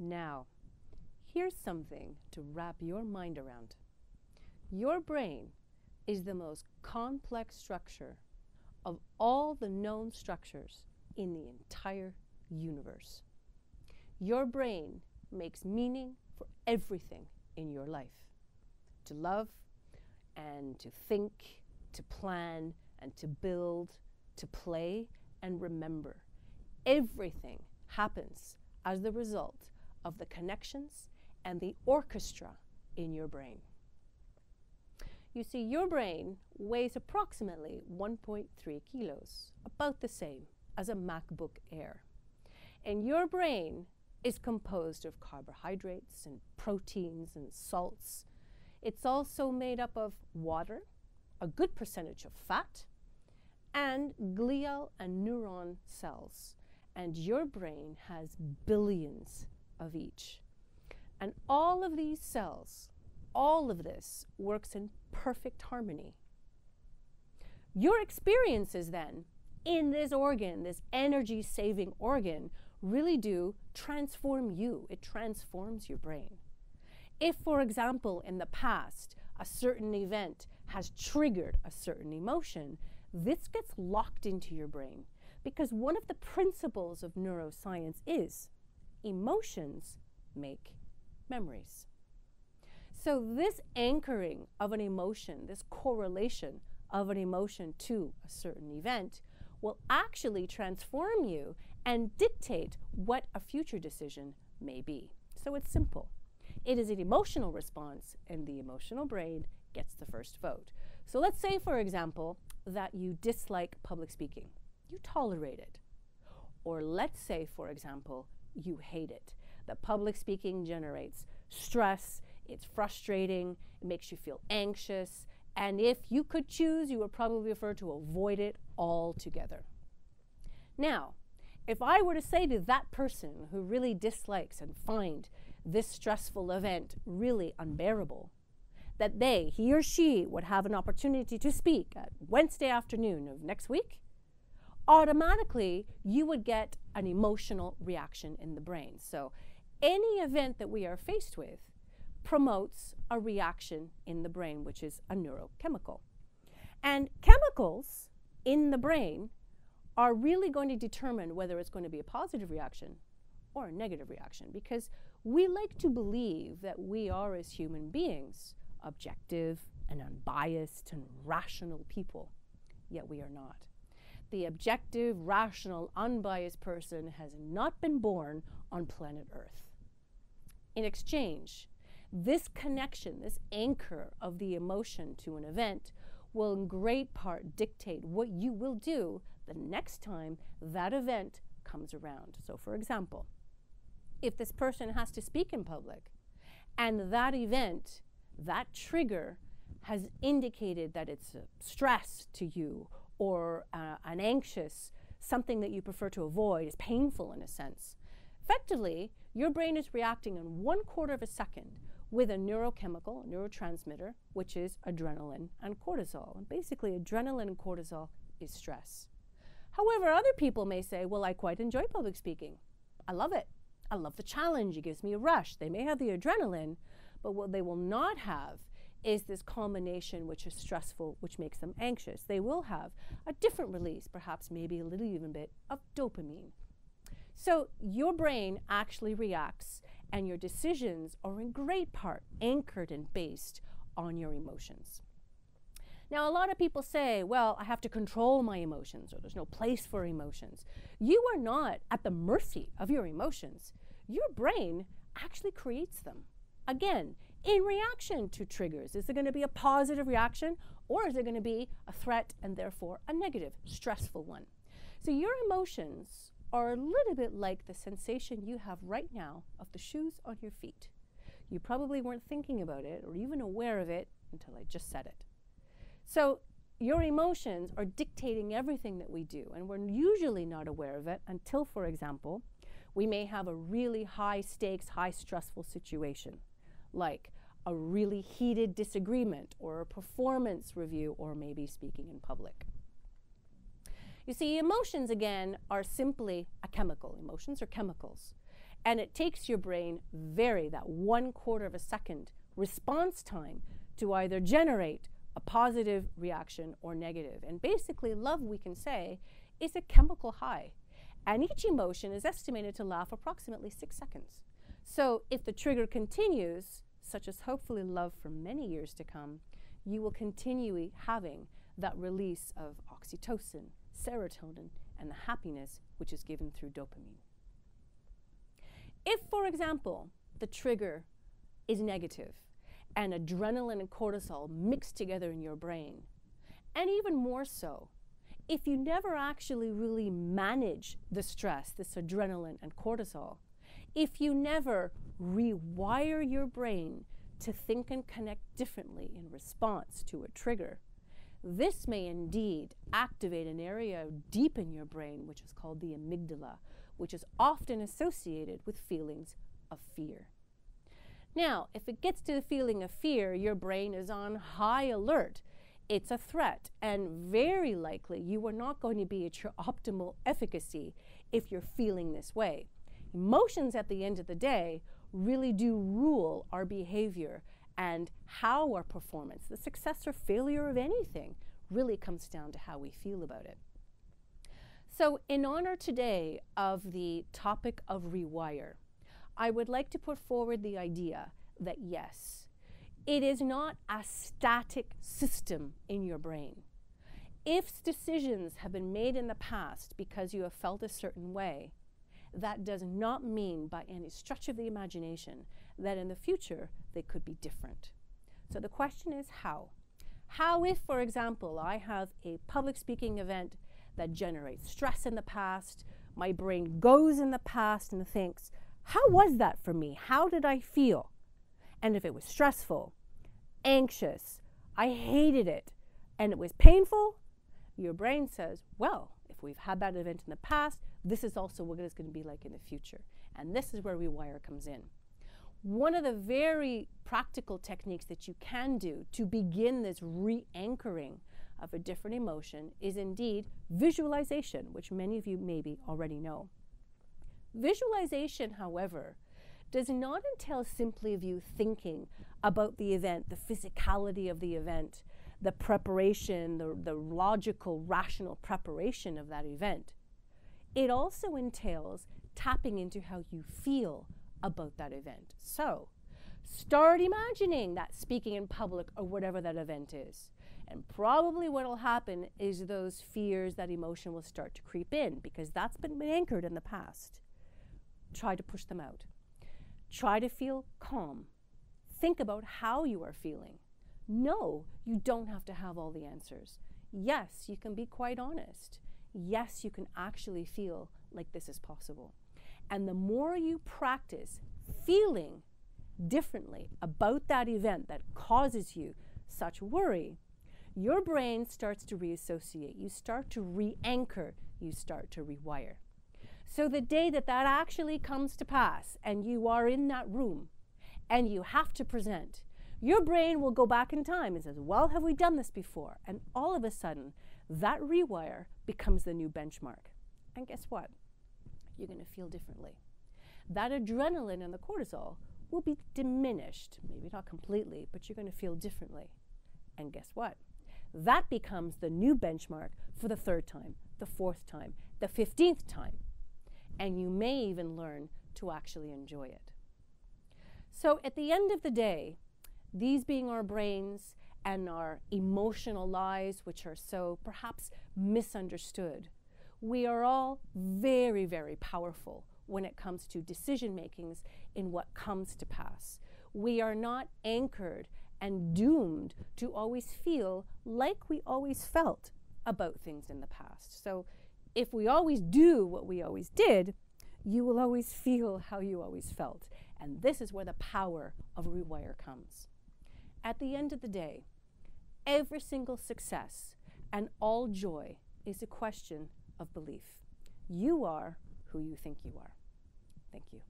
Now, here's something to wrap your mind around. Your brain is the most complex structure of all the known structures in the entire universe. Your brain makes meaning for everything in your life. To love and to think, to plan and to build, to play and remember. Everything happens as the result of the connections and the orchestra in your brain. You see, your brain weighs approximately 1.3 kilos, about the same as a MacBook Air. And your brain is composed of carbohydrates and proteins and salts. It's also made up of water, a good percentage of fat, and glial and neuron cells. And your brain has billions of each. And all of these cells, all of this works in perfect harmony. Your experiences then in this organ, this energy-saving organ, really do transform you. It transforms your brain. If, for example, in the past, a certain event has triggered a certain emotion, this gets locked into your brain because one of the principles of neuroscience is emotions make memories. So this anchoring of an emotion, this correlation of an emotion to a certain event will actually transform you and dictate what a future decision may be. So it's simple. It is an emotional response, and the emotional brain gets the first vote. So let's say, for example, that you dislike public speaking. You tolerate it. Or let's say, for example, you hate it. That public speaking generates stress, it's frustrating, it makes you feel anxious, and if you could choose, you would probably prefer to avoid it altogether. Now, if I were to say to that person who really dislikes and find this stressful event really unbearable, that he or she would have an opportunity to speak at Wednesday afternoon of next week, automatically you would get an emotional reaction in the brain. So any event that we are faced with promotes a reaction in the brain, which is a neurochemical. And chemicals in the brain are really going to determine whether it's going to be a positive reaction or a negative reaction, because we like to believe that we are, as human beings, objective and unbiased and rational people, yet we are not. The objective, rational, unbiased person has not been born on planet Earth. In exchange, this connection, this anchor of the emotion to an event will in great part dictate what you will do the next time that event comes around. So for example, if this person has to speak in public and that event, that trigger has indicated that it's a stress to you or an anxious, something that you prefer to avoid, is painful in a sense, effectively your brain is reacting in 1/4 of a second with a neurochemical, a neurotransmitter, which is adrenaline and cortisol. And basically, adrenaline and cortisol is stress. However, other people may say, well, I quite enjoy public speaking. I love it. I love the challenge. It gives me a rush. They may have the adrenaline, but what they will not have is this combination which is stressful, which makes them anxious. They will have a different release, perhaps maybe a little even bit of dopamine. So your brain actually reacts, and your decisions are in great part anchored and based on your emotions. Now, a lot of people say, well, I have to control my emotions, or there's no place for emotions. You are not at the mercy of your emotions. Your brain actually creates them. Again, in reaction to triggers. Is it going to be a positive reaction, or is it going to be a threat and therefore a negative, stressful one? So your emotions are a little bit like the sensation you have right now of the shoes on your feet. You probably weren't thinking about it or even aware of it until I just said it. So your emotions are dictating everything that we do, and we're usually not aware of it until, for example, we may have a really high stakes, high stressful situation, like a really heated disagreement or a performance review, or maybe speaking in public. You see, emotions, again, are simply a chemical. Emotions are chemicals. And it takes your brain that 1/4 of a second response time to either generate a positive reaction or negative. And basically, love, we can say, is a chemical high. And each emotion is estimated to last approximately 6 seconds. So if the trigger continues, such as hopefully love for many years to come, you will continue having that release of oxytocin, serotonin, and the happiness which is given through dopamine. If, for example, the trigger is negative and adrenaline and cortisol mix together in your brain, and even more so, if you never actually really manage the stress, this adrenaline and cortisol, if you never rewire your brain to think and connect differently in response to a trigger, this may indeed activate an area deep in your brain, which is called the amygdala, which is often associated with feelings of fear. Now, if it gets to the feeling of fear, your brain is on high alert. It's a threat, and very likely you are not going to be at your optimal efficacy if you're feeling this way. Emotions, at the end of the day, really do rule our behavior and how our performance, the success or failure of anything, really comes down to how we feel about it. So in honor today of the topic of rewire, I would like to put forward the idea that yes, it is not a static system in your brain. If decisions have been made in the past because you have felt a certain way, that does not mean by any stretch of the imagination that in the future they could be different. So the question is how? How if, for example, I have a public speaking event that generates stress in the past, my brain goes in the past and thinks, how was that for me? How did I feel? And if it was stressful, anxious, I hated it, and it was painful, your brain says, well, if we've had that event in the past, this is also what it's going to be like in the future. And this is where rewire comes in. One of the very practical techniques that you can do to begin this re-anchoring of a different emotion is indeed visualization, which many of you maybe already know. Visualization, however, does not entail simply of you thinking about the event, the physicality of the event, the preparation, the logical, rational preparation of that event. It also entails tapping into how you feel about that event. So, start imagining that speaking in public or whatever that event is. And probably what will happen is those fears, that emotion will start to creep in because that's been anchored in the past. Try to push them out. Try to feel calm. Think about how you are feeling. No, you don't have to have all the answers. Yes, you can be quite honest. Yes, you can actually feel like this is possible. And the more you practice feeling differently about that event that causes you such worry, your brain starts to reassociate. You start to re-anchor. You start to rewire. So the day that that actually comes to pass and you are in that room and you have to present, your brain will go back in time and says, well, have we done this before? And all of a sudden, that rewire becomes the new benchmark. And guess what? You're going to feel differently. That adrenaline and the cortisol will be diminished, maybe not completely, but you're going to feel differently. And guess what? That becomes the new benchmark for the 3rd time, the 4th time, the 15th time. And you may even learn to actually enjoy it. So at the end of the day, these being our brains and our emotional lives, which are so perhaps misunderstood, we are all very, very powerful when it comes to decision makings in what comes to pass. We are not anchored and doomed to always feel like we always felt about things in the past. So if we always do what we always did, you will always feel how you always felt. And this is where the power of rewire comes. At the end of the day, every single success and all joy is a question of belief. You are who you think you are. Thank you.